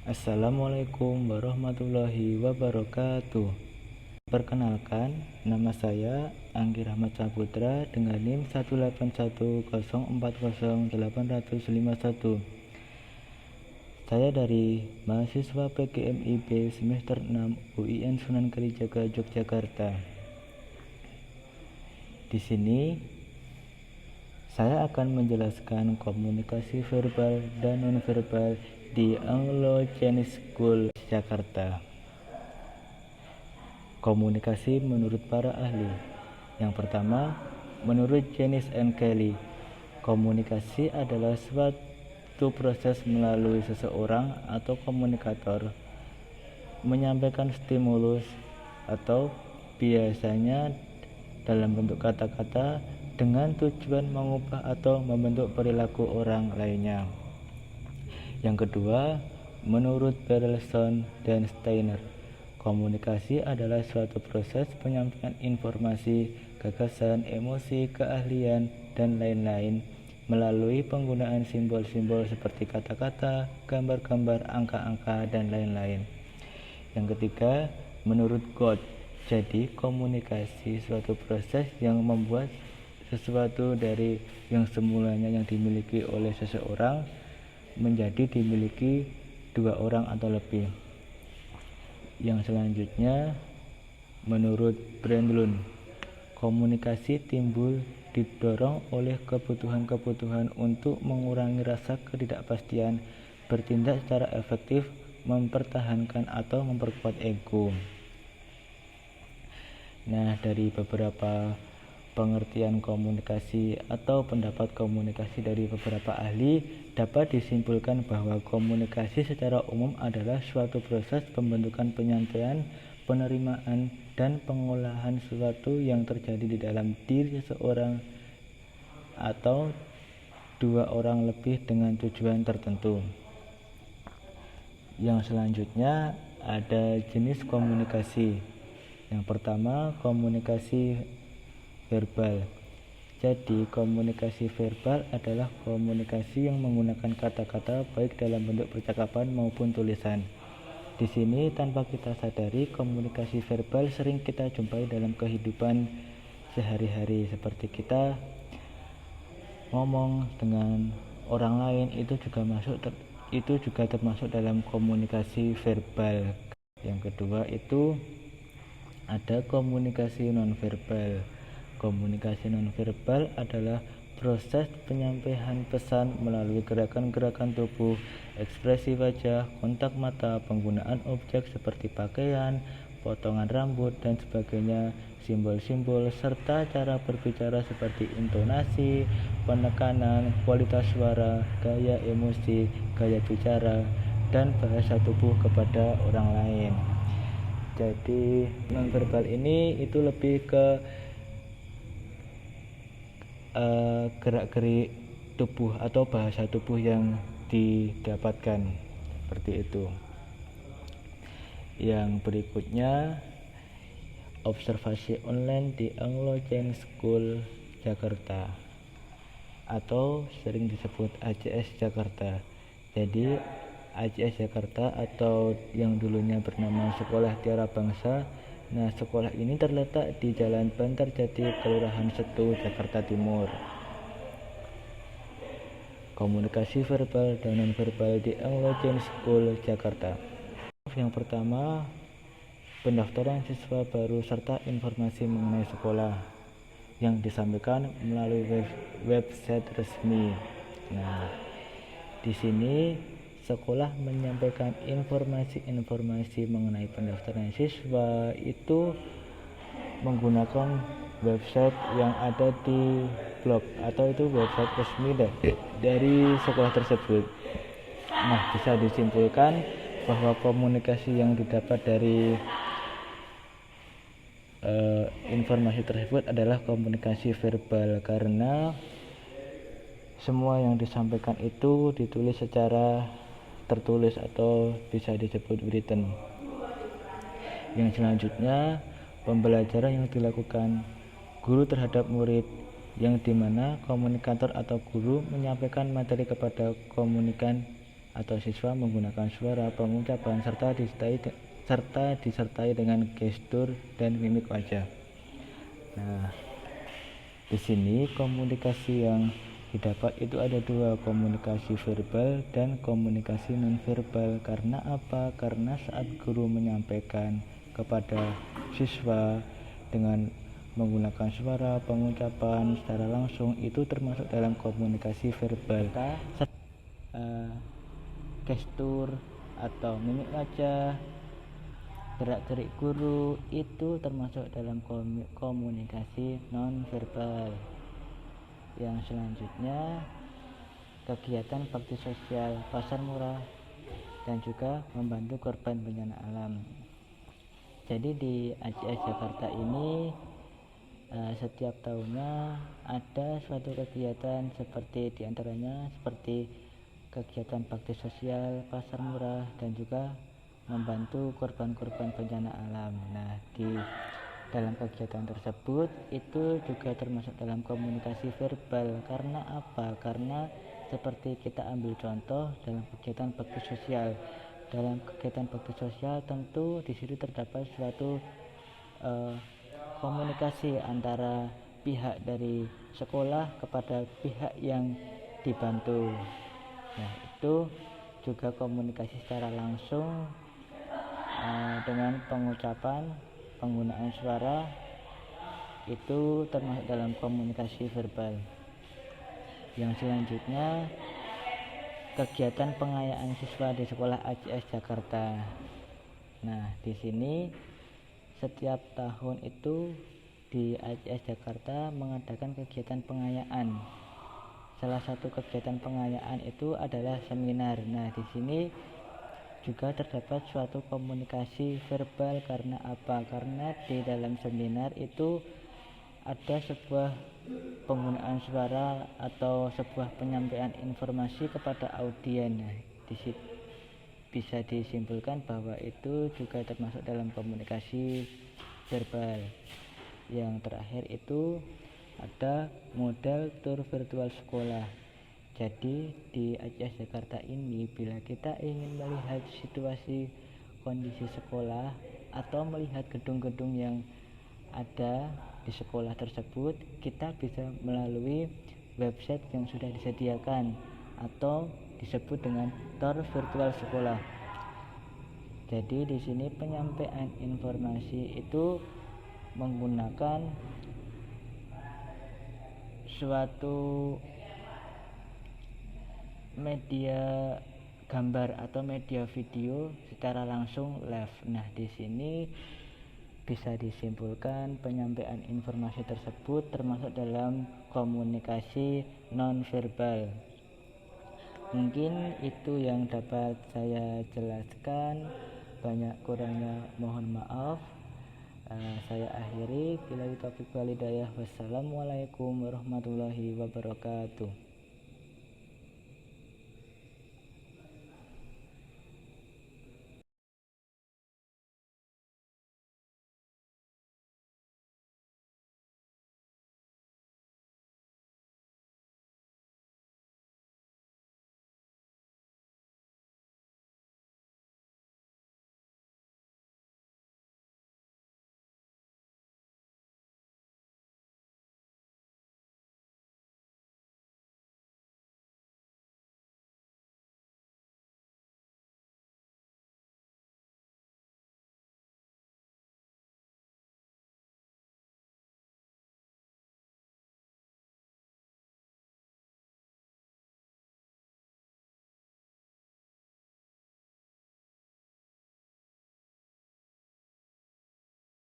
Assalamualaikum warahmatullahi wabarakatuh. Perkenalkan, nama saya Anggi Rahmat Saputra dengan NIM 181040851. Saya dari mahasiswa PGMIB semester 6 UIN Sunan Kalijaga, Yogyakarta. Di sini saya akan menjelaskan komunikasi verbal dan nonverbal di Anglo Chinese School Jakarta. Komunikasi menurut para ahli. Yang pertama, menurut Janice and Kelly, komunikasi adalah suatu proses melalui seseorang atau komunikator menyampaikan stimulus atau biasanya dalam bentuk kata-kata dengan tujuan mengubah atau membentuk perilaku orang lainnya. Yang kedua, menurut Berelson dan Steiner, komunikasi adalah suatu proses penyampaian informasi, gagasan, emosi, keahlian, dan lain-lain melalui penggunaan simbol-simbol seperti kata-kata, gambar-gambar, angka-angka, dan lain-lain. Yang ketiga, menurut God, jadi komunikasi suatu proses yang membuat sesuatu dari yang semulanya yang dimiliki oleh seseorang menjadi dimiliki dua orang atau lebih. Yang selanjutnya, menurut Brandlund, komunikasi timbul didorong oleh kebutuhan-kebutuhan untuk mengurangi rasa ketidakpastian, bertindak secara efektif, mempertahankan atau memperkuat ego. Nah, dari beberapa pengertian komunikasi atau pendapat komunikasi dari beberapa ahli, dapat disimpulkan bahwa komunikasi secara umum adalah suatu proses pembentukan penyampaian, penerimaan, dan pengolahan sesuatu yang terjadi di dalam diri seseorang atau dua orang lebih dengan tujuan tertentu. Yang selanjutnya ada jenis komunikasi. Yang pertama, komunikasi verbal. Jadi, komunikasi verbal adalah komunikasi yang menggunakan kata-kata baik dalam bentuk percakapan maupun tulisan. Di sini tanpa kita sadari, komunikasi verbal sering kita jumpai dalam kehidupan sehari-hari, seperti kita ngomong dengan orang lain itu juga termasuk dalam komunikasi verbal. Yang kedua itu ada komunikasi nonverbal. Komunikasi nonverbal adalah proses penyampaian pesan melalui gerakan-gerakan tubuh, ekspresi wajah, kontak mata, penggunaan objek seperti pakaian, potongan rambut, dan sebagainya, simbol-simbol, serta cara berbicara seperti intonasi, penekanan, kualitas suara, gaya emosi, gaya bicara, dan bahasa tubuh kepada orang lain. Jadi nonverbal ini itu lebih ke gerak-gerik tubuh atau bahasa tubuh yang didapatkan, seperti itu. Yang berikutnya, observasi online di Anglo Chinese School Jakarta atau sering disebut ACS Jakarta. Jadi ACS Jakarta atau yang dulunya bernama Sekolah Tiara Bangsa. Nah, sekolah ini terletak di Jalan Bantarjati, Kelurahan Setu, Jakarta Timur. Komunikasi verbal dan nonverbal di Anglo Chinese School Jakarta. Yang pertama, pendaftaran siswa baru serta informasi mengenai sekolah yang disampaikan melalui website resmi. Nah, di sini sekolah menyampaikan informasi-informasi mengenai pendaftaran siswa itu menggunakan website yang ada di blog atau itu website resmi dari sekolah tersebut. Nah, bisa disimpulkan bahwa komunikasi yang didapat dari informasi tersebut adalah komunikasi verbal, karena semua yang disampaikan itu ditulis secara tertulis atau bisa disebut written. Yang selanjutnya, pembelajaran yang dilakukan guru terhadap murid, yang dimana komunikator atau guru menyampaikan materi kepada komunikan atau siswa menggunakan suara, pengucapan, serta disertai dengan gestur dan mimik wajah. Nah, di sini komunikasi yang didapat itu ada dua, komunikasi verbal dan komunikasi nonverbal. Karena apa? Karena saat guru menyampaikan kepada siswa dengan menggunakan suara, pengucapan secara langsung, itu termasuk dalam komunikasi verbal. Gestur atau mimik wajah, gerak-gerik guru itu termasuk dalam komunikasi nonverbal. Yang selanjutnya, kegiatan bakti sosial pasar murah dan juga membantu korban bencana alam. Jadi di AJS Jakarta ini setiap tahunnya ada suatu kegiatan seperti diantaranya seperti kegiatan bakti sosial pasar murah dan juga membantu korban-korban bencana alam. Nah, di dalam kegiatan tersebut itu juga termasuk dalam komunikasi verbal. Karena apa? Karena seperti kita ambil contoh dalam kegiatan bakti sosial. Dalam kegiatan bakti sosial tentu di situ terdapat suatu komunikasi antara pihak dari sekolah kepada pihak yang dibantu. Nah, itu juga komunikasi secara langsung dengan pengucapan, penggunaan suara, itu termasuk dalam komunikasi verbal. Yang selanjutnya, kegiatan pengayaan siswa di sekolah AJS Jakarta. Nah, di sini setiap tahun itu di AJS Jakarta mengadakan kegiatan pengayaan. Salah satu kegiatan pengayaan itu adalah seminar. Nah, di sini juga terdapat suatu komunikasi verbal. Karena apa? Karena di dalam seminar itu ada sebuah penggunaan suara atau sebuah penyampaian informasi kepada audien. Nah, bisa disimpulkan bahwa itu juga termasuk dalam komunikasi verbal. Yang terakhir itu ada model tur virtual sekolah. Jadi di AJS Jakarta ini bila kita ingin melihat situasi kondisi sekolah atau melihat gedung-gedung yang ada di sekolah tersebut, kita bisa melalui website yang sudah disediakan atau disebut dengan tur virtual sekolah. Jadi di sini penyampaian informasi itu menggunakan suatu media gambar atau media video secara langsung live. Nah, di sini bisa disimpulkan penyampaian informasi tersebut termasuk dalam komunikasi nonverbal. Mungkin itu yang dapat saya jelaskan. Banyak kurangnya mohon maaf. Saya akhiri. Billahi taufiq wal hidayah. Wassalamualaikum warahmatullahi wabarakatuh.